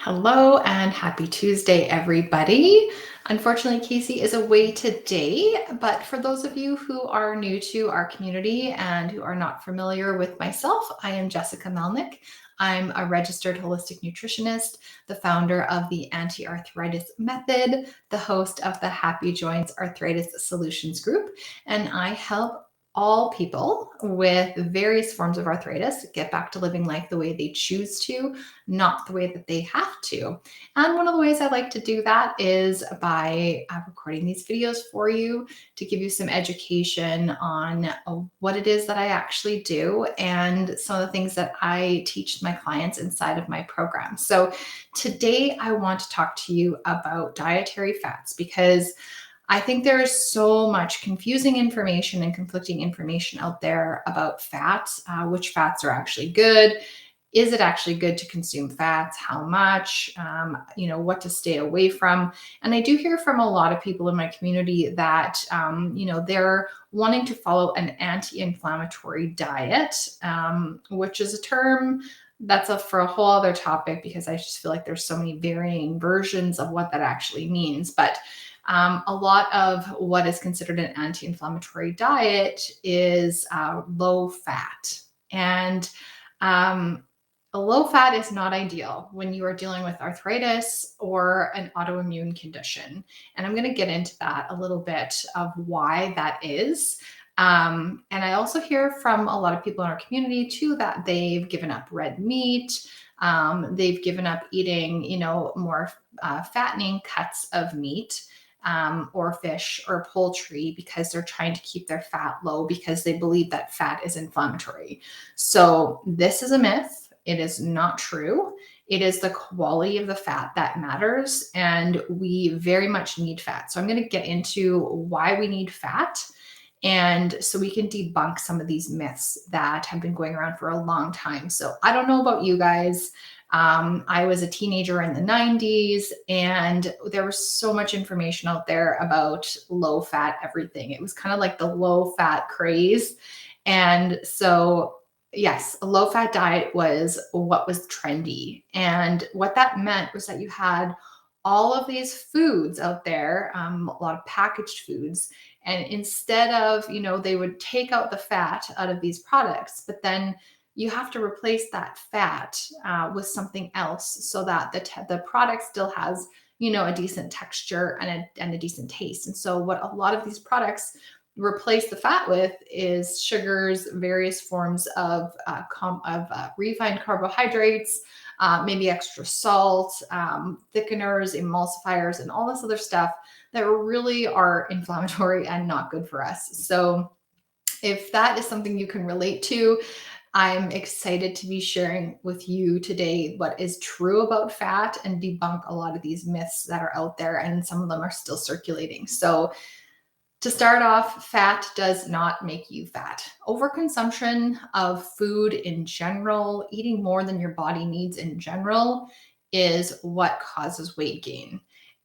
Hello and happy Tuesday, everybody. Unfortunately, Casey is away today, but for those of you who are new to our community and who are not familiar with myself, I am Jessica Melnick. I'm a registered holistic nutritionist, the founder of the Anti-Arthritis Method, the host of the Happy Joints Arthritis Solutions Group, and I help all people with various forms of arthritis get back to living life the way they choose to, not the way that they have to. And one of the ways I like to do that is by recording these videos for you to give you some education on what it is that I actually do and some of the things that I teach my clients inside of my program. So today I want to talk to you about dietary fats because I think there is so much confusing information and conflicting information out there about fats, which fats are actually good. Is it actually good to consume fats? How much? What to stay away from. And I do hear from a lot of people in my community that, they're wanting to follow an anti-inflammatory diet, which is a term that's for a whole other topic because I just feel like there's so many varying versions of what that actually means. But a lot of what is considered an anti-inflammatory diet is low fat. And a low fat is not ideal when you are dealing with arthritis or an autoimmune condition. And I'm going to get into that a little bit of why that is. And I also hear from a lot of people in our community too that they've given up red meat. They've given up eating, more fattening cuts of meat. Or fish or poultry because they're trying to keep their fat low because they believe that fat is inflammatory. So this is a myth. It is not true. It is the quality of the fat that matters, and we very much need fat. So I'm going to get into why we need fat, and so we can debunk some of these myths that have been going around for a long time. So I don't know about you guys. I was a teenager in the 90s, and there was so much information out there about low fat everything. It was kind of like the low fat craze. And so, yes, a low fat diet was what was trendy. And what that meant was that you had all of these foods out there, a lot of packaged foods. And instead of, they would take out the fat out of these products, but then you have to replace that fat with something else so that the product still has, a decent texture and a decent taste. And so what a lot of these products replace the fat with is sugars, various forms of refined carbohydrates, maybe extra salt, thickeners, emulsifiers, and all this other stuff that really are inflammatory and not good for us. So if that is something you can relate to, I'm excited to be sharing with you today what is true about fat and debunk a lot of these myths that are out there, and some of them are still circulating. So to start off, fat does not make you fat. Overconsumption of food in general, eating more than your body needs in general, is what causes weight gain.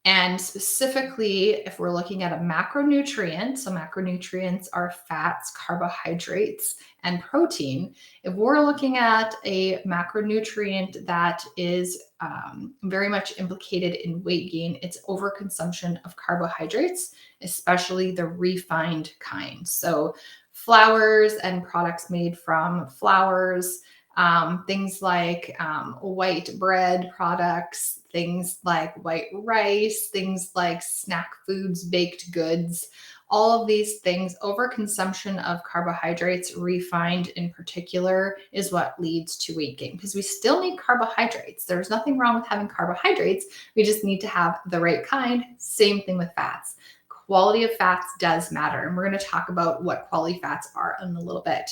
And specifically, if we're looking at a macronutrient, so macronutrients are fats, carbohydrates, and protein. If we're looking at a macronutrient that is very much implicated in weight gain, it's overconsumption of carbohydrates, especially the refined kind. So flours and products made from flours, things like white bread products, things like white rice, things like snack foods, baked goods, all of these things, overconsumption of carbohydrates, refined in particular, is what leads to weight gain because we still need carbohydrates. There's nothing wrong with having carbohydrates. We just need to have the right kind. Same thing with fats. Quality of fats does matter. And we're going to talk about what quality fats are in a little bit.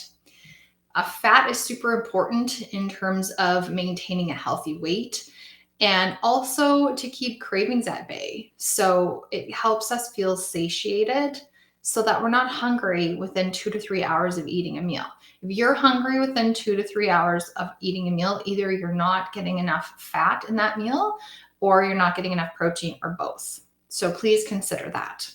Fat is super important in terms of maintaining a healthy weight and also to keep cravings at bay. So it helps us feel satiated so that we're not hungry within 2 to 3 hours of eating a meal. If you're hungry within 2 to 3 hours of eating a meal, either you're not getting enough fat in that meal or you're not getting enough protein, or both. So please consider that.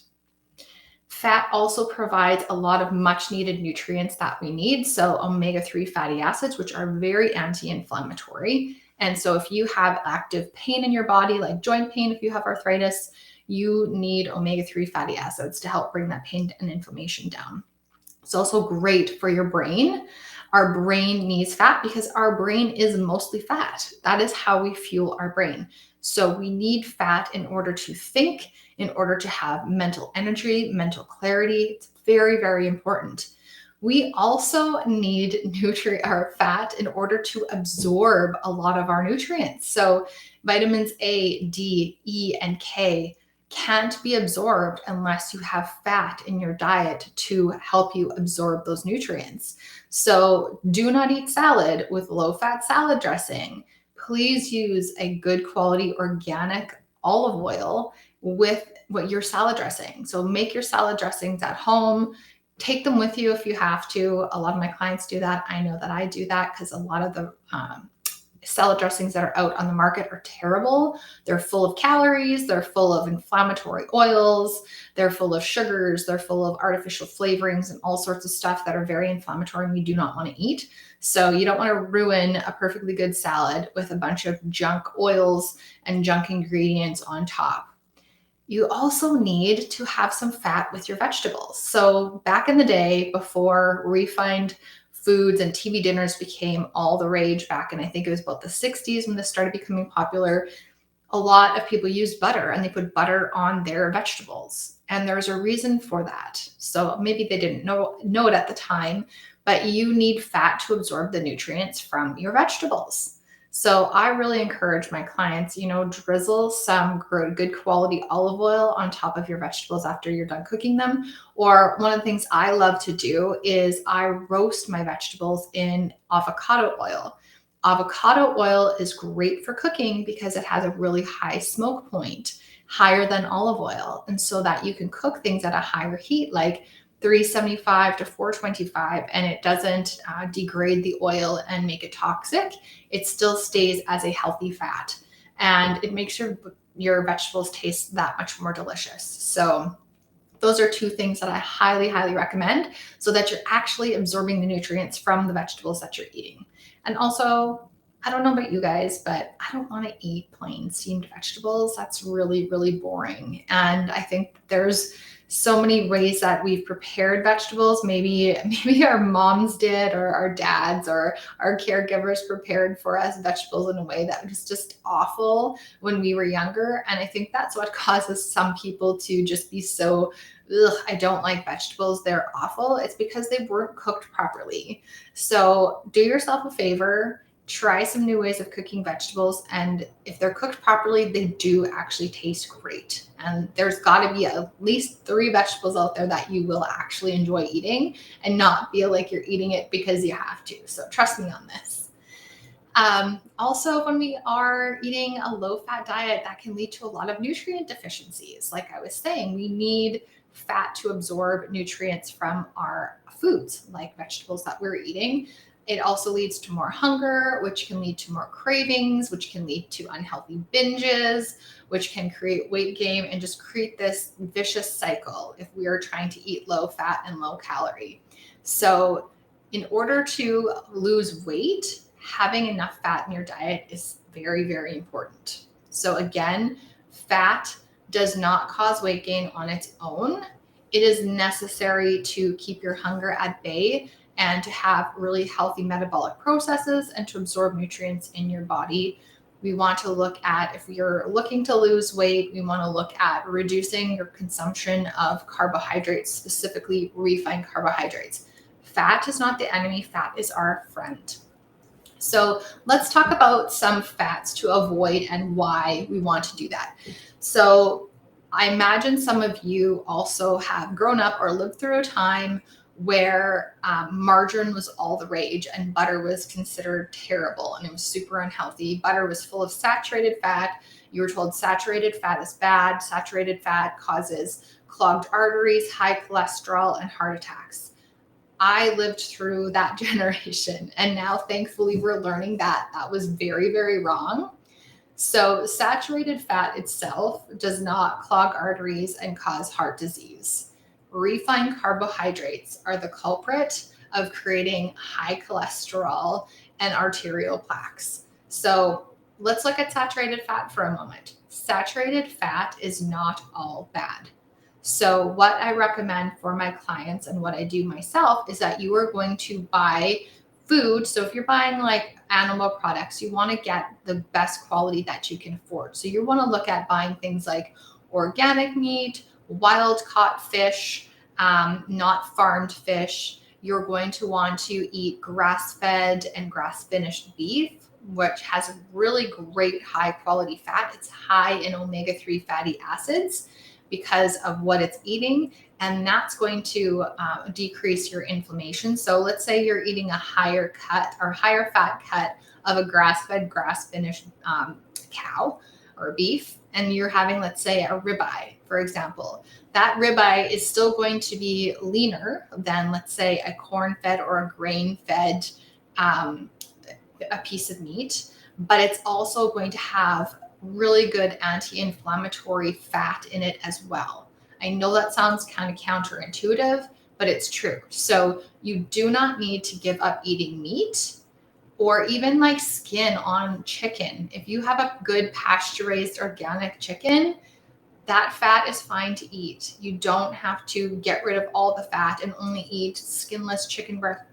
Fat also provides a lot of much needed nutrients that we need. So omega-3 fatty acids, which are very anti-inflammatory, And so if you have active pain in your body, like joint pain, if you have arthritis, you need omega-3 fatty acids to help bring that pain and inflammation down. It's also great for your brain. Our brain needs fat because our brain is mostly fat. That is how we fuel our brain. So we need fat in order to think, in order to have mental energy, mental clarity. It's very, very important. We also need fat in order to absorb a lot of our nutrients. So vitamins A, D, E, and K can't be absorbed unless you have fat in your diet to help you absorb those nutrients. So do not eat salad with low-fat salad dressing. Please use a good quality organic olive oil with what your salad dressing. So make your salad dressings at home. Take them with you if you have to. A lot of my clients do that. I know that I do that because a lot of the salad dressings that are out on the market are terrible. They're full of calories, they're full of inflammatory oils, they're full of sugars, they're full of artificial flavorings and all sorts of stuff that are very inflammatory and we do not want to eat. So you don't want to ruin a perfectly good salad with a bunch of junk oils and junk ingredients on top. You also need to have some fat with your vegetables. So back in the day, before refined foods and TV dinners became all the rage back in, I think it was about the 60s when this started becoming popular, a lot of people used butter and they put butter on their vegetables. And there's a reason for that. So maybe they didn't know it at the time, but you need fat to absorb the nutrients from your vegetables. So I really encourage my clients, drizzle some good quality olive oil on top of your vegetables after you're done cooking them. Or one of the things I love to do is I roast my vegetables in avocado oil. Avocado oil is great for cooking because it has a really high smoke point, higher than olive oil. And so that you can cook things at a higher heat, like 375 to 425, and it doesn't degrade the oil and make it toxic. It still stays as a healthy fat and it makes your vegetables taste that much more delicious. So those are two things that I highly, highly recommend so that you're actually absorbing the nutrients from the vegetables that you're eating. And also, I don't know about you guys, but I don't want to eat plain steamed vegetables. That's really, really boring. And I think there's so many ways that we've prepared vegetables. Maybe our moms did, or our dads, or our caregivers prepared for us vegetables in a way that was just awful when we were younger. And I think that's what causes some people to just be so, ugh, I don't like vegetables, they're awful. It's because they weren't cooked properly. So do yourself a favor, try some new ways of cooking vegetables. And if they're cooked properly, they do actually taste great. And there's got to be at least 3 vegetables out there that you will actually enjoy eating and not feel like you're eating it because you have to. So trust me on this. Also, when we are eating a low-fat diet, that can lead to a lot of nutrient deficiencies. Like I was saying, we need fat to absorb nutrients from our foods, like vegetables that we're eating. It also leads to more hunger, which can lead to more cravings, which can lead to unhealthy binges, which can create weight gain and just create this vicious cycle if we are trying to eat low fat and low calorie. So in order to lose weight, having enough fat in your diet is very, very important. So again, fat does not cause weight gain on its own. It is necessary to keep your hunger at bay and to have really healthy metabolic processes and to absorb nutrients in your body. We want to look at, if you're looking to lose weight, we want to look at reducing your consumption of carbohydrates, specifically refined carbohydrates. Fat is not the enemy, fat is our friend. So let's talk about some fats to avoid and why we want to do that. So I imagine some of you also have grown up or lived through a time where margarine was all the rage and butter was considered terrible and it was super unhealthy. Butter was full of saturated fat. You were told saturated fat is bad. Saturated fat causes clogged arteries, high cholesterol, and heart attacks. I lived through that generation. And now, thankfully, we're learning that that was very, very wrong. So saturated fat itself does not clog arteries and cause heart disease. Refined carbohydrates are the culprit of creating high cholesterol and arterial plaques. So let's look at saturated fat for a moment. Saturated fat is not all bad. So what I recommend for my clients and what I do myself is that you are going to buy food. So if you're buying like animal products, you want to get the best quality that you can afford. So you want to look at buying things like organic meat, wild caught fish, not farmed fish. You're going to want to eat grass-fed and grass-finished beef, which has really great high quality fat. It's high in omega-3 fatty acids because of what it's eating, and that's going to decrease your inflammation. So let's say you're eating a higher cut or higher fat cut of a grass-fed, grass-finished cow or beef, and you're having, let's say, a ribeye, for example. That ribeye is still going to be leaner than, let's say, a corn-fed or a grain-fed a piece of meat, but it's also going to have really good anti-inflammatory fat in it as well. I know that sounds kind of counterintuitive, but it's true. So you do not need to give up eating meat or even like skin on chicken. If you have a good pasture-raised organic chicken, that fat is fine to eat. You don't have to get rid of all the fat and only eat skinless chicken breast,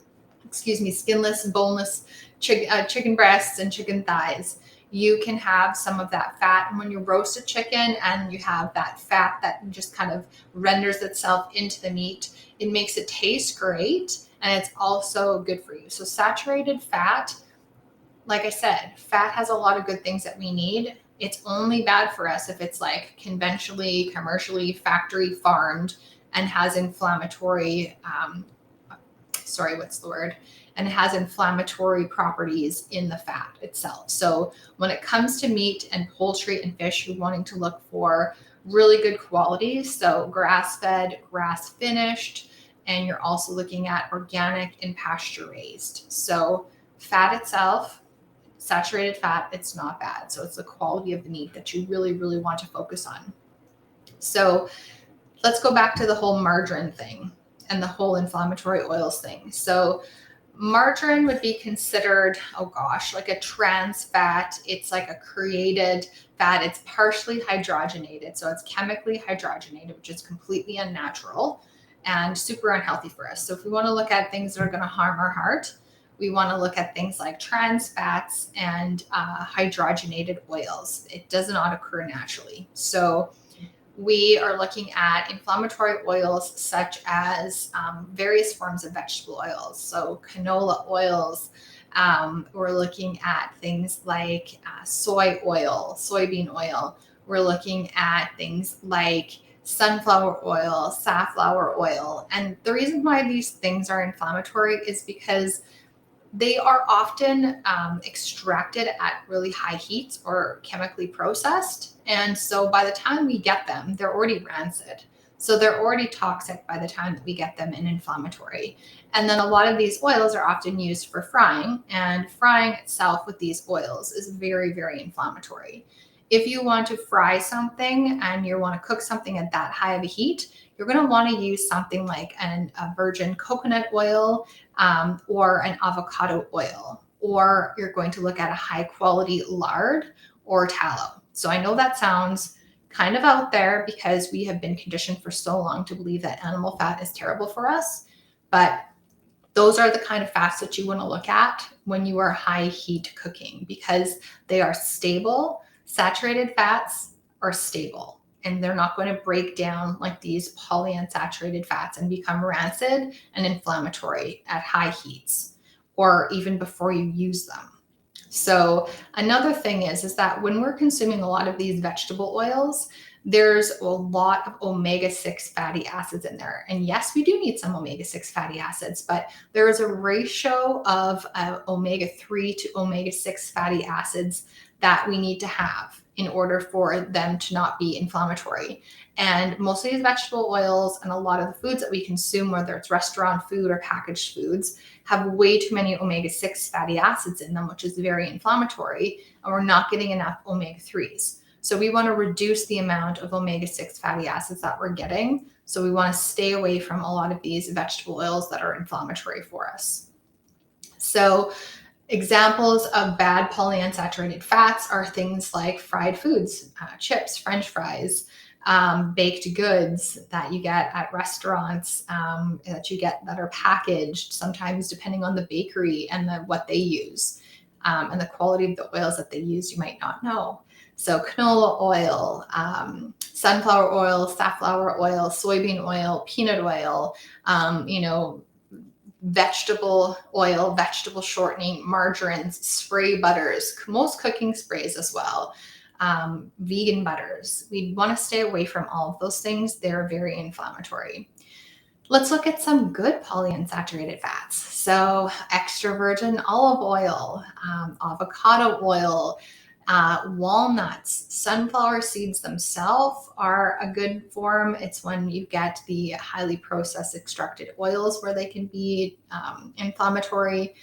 skinless, boneless chicken breasts and chicken thighs. You can have some of that fat. And when you roast a chicken and you have that fat that just kind of renders itself into the meat, it makes it taste great. And it's also good for you. So saturated fat, like I said, fat has a lot of good things that we need. It's only bad for us if it's like conventionally, commercially, factory farmed and has inflammatory, and it has inflammatory properties in the fat itself. So when it comes to meat and poultry and fish, you're wanting to look for really good quality. So grass-fed, grass-finished, and you're also looking at organic and pasture-raised. So fat itself, saturated fat, it's not bad. So it's the quality of the meat that you really, really want to focus on. So let's go back to the whole margarine thing and the whole inflammatory oils thing. So margarine would be considered, oh gosh, like a trans fat. It's like a created fat. It's partially hydrogenated. So it's chemically hydrogenated, which is completely unnatural and super unhealthy for us. So if we want to look at things that are going to harm our heart, we want to look at things like trans fats and hydrogenated oils. It does not occur naturally. So we are looking at inflammatory oils such as various forms of vegetable oils. So canola oils. We're looking at things like soy oil, soybean oil. We're looking at things like sunflower oil, safflower oil. And the reason why these things are inflammatory is because they are often extracted at really high heats or chemically processed. And so by the time we get them, they're already rancid. So they're already toxic by the time that we get them and inflammatory. And then a lot of these oils are often used for frying, and frying itself with these oils is very, very inflammatory. If you want to fry something and you want to cook something at that high of a heat, you're going to want to use something like a virgin coconut oil, or an avocado oil, or you're going to look at a high quality lard or tallow. So I know that sounds kind of out there because we have been conditioned for so long to believe that animal fat is terrible for us, but those are the kind of fats that you want to look at when you are high heat cooking because they are stable. Saturated fats are stable and they're not going to break down like these polyunsaturated fats and become rancid and inflammatory at high heats or even before you use them. So another thing is that when we're consuming a lot of these vegetable oils, there's a lot of omega-6 fatty acids in there. And yes, we do need some omega-6 fatty acids, but there is a ratio of omega-3 to omega-6 fatty acids that we need to have in order for them to not be inflammatory. And most of these vegetable oils and a lot of the foods that we consume, whether it's restaurant food or packaged foods, have way too many omega-6 fatty acids in them, which is very inflammatory, and we're not getting enough omega-3s. So we want to reduce the amount of omega-6 fatty acids that we're getting. So we want to stay away from a lot of these vegetable oils that are inflammatory for us. So Examples of bad polyunsaturated fats are things like fried foods, chips, French fries, baked goods that you get at restaurants, that you get that are packaged, sometimes depending on the bakery and what they use, and the quality of the oils that they use, you might not know. So canola oil, sunflower oil, safflower oil, soybean oil, peanut oil, you know, vegetable oil, vegetable shortening, margarines, spray butters, most cooking sprays as well, vegan butters. We want to stay away from all of those things. They're very inflammatory. Let's look at some good polyunsaturated fats. So extra virgin olive oil, avocado oil, walnuts, sunflower seeds themselves are a good form. It's when you get the highly processed extracted oils where they can be inflammatory.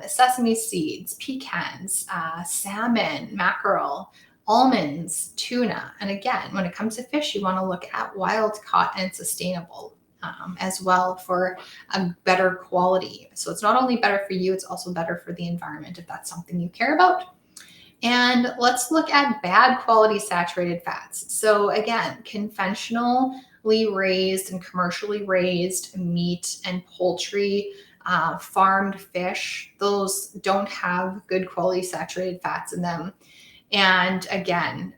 Sesame seeds, pecans, salmon, mackerel, almonds, tuna. And again, when it comes to fish, you want to look at wild caught and sustainable as well for a better quality. So it's not only better for you, it's also better for the environment if that's something you care about. And let's look at bad quality saturated fats. So again, conventionally raised and commercially raised meat and poultry, farmed fish, those don't have good quality saturated fats in them. And again,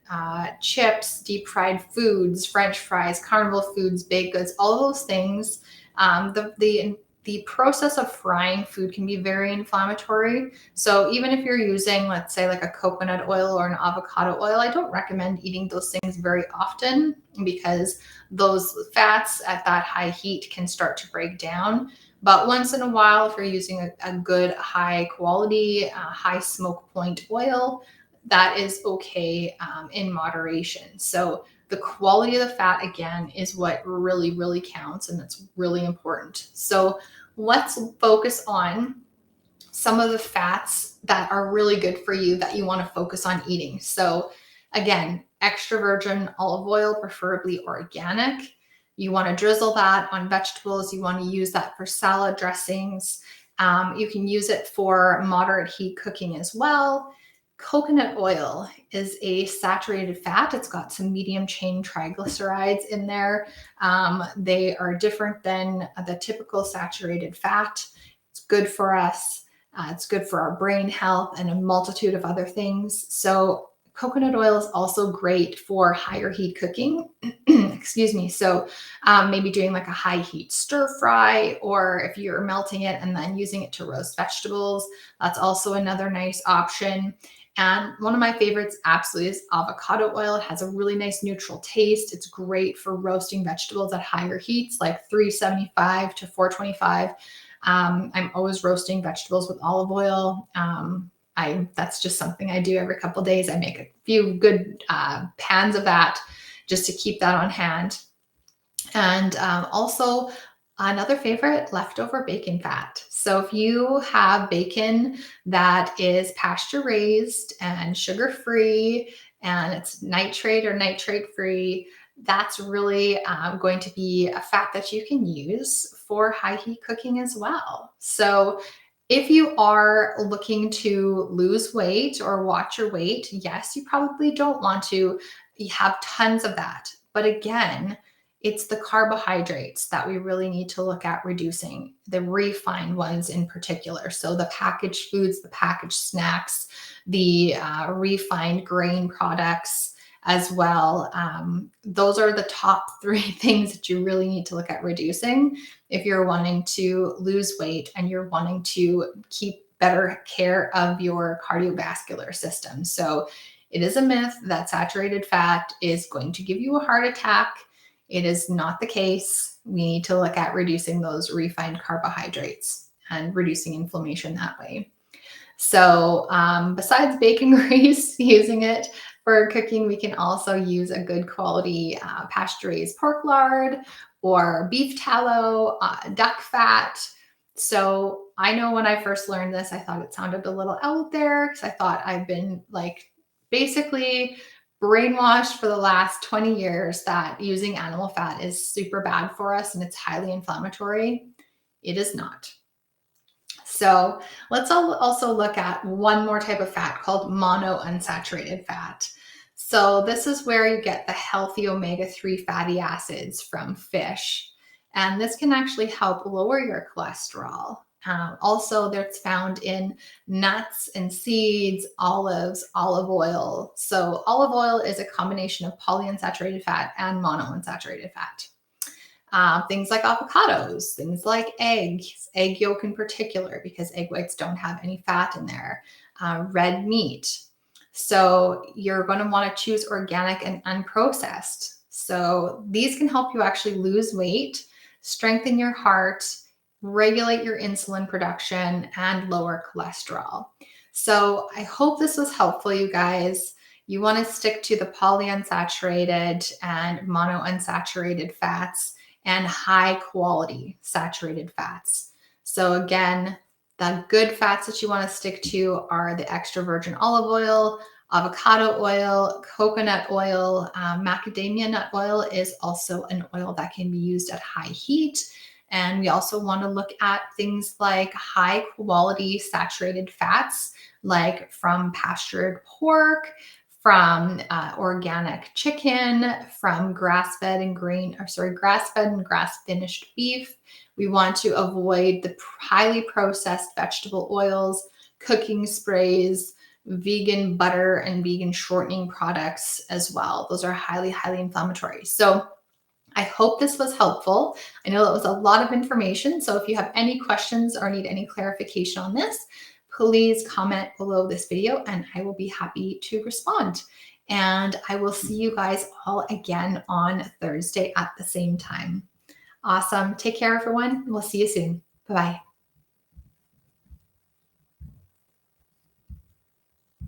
chips, deep fried foods, French fries, carnival foods, baked goods, all those things. The process of frying food can be very inflammatory. So even if you're using, let's say, like a coconut oil or an avocado oil, I don't recommend eating those things very often because those fats at that high heat can start to break down. But once in a while, if you're using a good high quality, high smoke point oil, that is okay in moderation. So the quality of the fat, again, is what really, really counts, and that's really important. So let's focus on some of the fats that are really good for you that you want to focus on eating. So again, extra virgin olive oil, preferably organic. You want to drizzle that on vegetables. You want to use that for salad dressings. You can use it for moderate heat cooking as well. Coconut oil is a saturated fat. It's got some medium chain triglycerides in there. They are different than the typical saturated fat. It's good for us. It's good for our brain health and a multitude of other things. So coconut oil is also great for higher heat cooking. Excuse me. So maybe doing like a high heat stir fry, or if you're melting it and then using it to roast vegetables, that's also another nice option. And one of my favorites absolutely is avocado oil. It has a really nice neutral taste. It's great for roasting vegetables at higher heats, like 375 to 425. I'm always roasting vegetables with olive oil. That's just something I do every couple of days. I make a few good pans of that just to keep that on hand. And also another favorite, leftover bacon fat. So if you have bacon that is pasture raised and sugar free and it's nitrate or nitrate free, that's really going to be a fat that you can use for high heat cooking as well. So if you are looking to lose weight or watch your weight, yes, you probably don't want to have tons of that. But again, it's the carbohydrates that we really need to look at reducing, the refined ones in particular. So the packaged foods, the packaged snacks, the refined grain products as well. Those are the top three things that you really need to look at reducing if you're wanting to lose weight and you're wanting to keep better care of your cardiovascular system. So it is a myth that saturated fat is going to give you a heart attack. It is not the case. We need to look at reducing those refined carbohydrates and reducing inflammation that way. So besides bacon grease, using it for cooking, we can also use a good quality pasture-raised pork lard or beef tallow, duck fat. So I know when I first learned this, I thought it sounded a little out there because I thought I've been like basically brainwashed for the last 20 years that using animal fat is super bad for us and it's highly inflammatory. It is not. So let's also look at one more type of fat called monounsaturated fat. So this is where you get the healthy omega-3 fatty acids from fish. And this can actually help lower your cholesterol. Also, that's found in nuts and seeds, olives, olive oil. So olive oil is a combination of polyunsaturated fat and monounsaturated fat. Things like avocados, things like eggs, egg yolk in particular, because egg whites don't have any fat in there, red meat. So you're going to want to choose organic and unprocessed. So these can help you actually lose weight, strengthen your heart, regulate your insulin production, and lower cholesterol. So I hope this was helpful, you guys. You want to stick to the polyunsaturated and monounsaturated fats and high quality saturated fats. So again, the good fats that you want to stick to are the extra virgin olive oil, avocado oil, coconut oil, macadamia nut oil is also an oil that can be used at high heat. And we also want to look at things like high quality saturated fats, like from pastured pork, from organic chicken, from grass-fed and grass-fed and grass-finished beef. We want to avoid the highly processed vegetable oils, cooking sprays, vegan butter, and vegan shortening products as well. Those are highly, highly inflammatory. So I hope this was helpful. I know that was a lot of information. So if you have any questions or need any clarification on this, please comment below this video and I will be happy to respond. And I will see you guys all again on Thursday at the same time. Awesome. Take care, everyone. We'll see you soon. Bye-bye.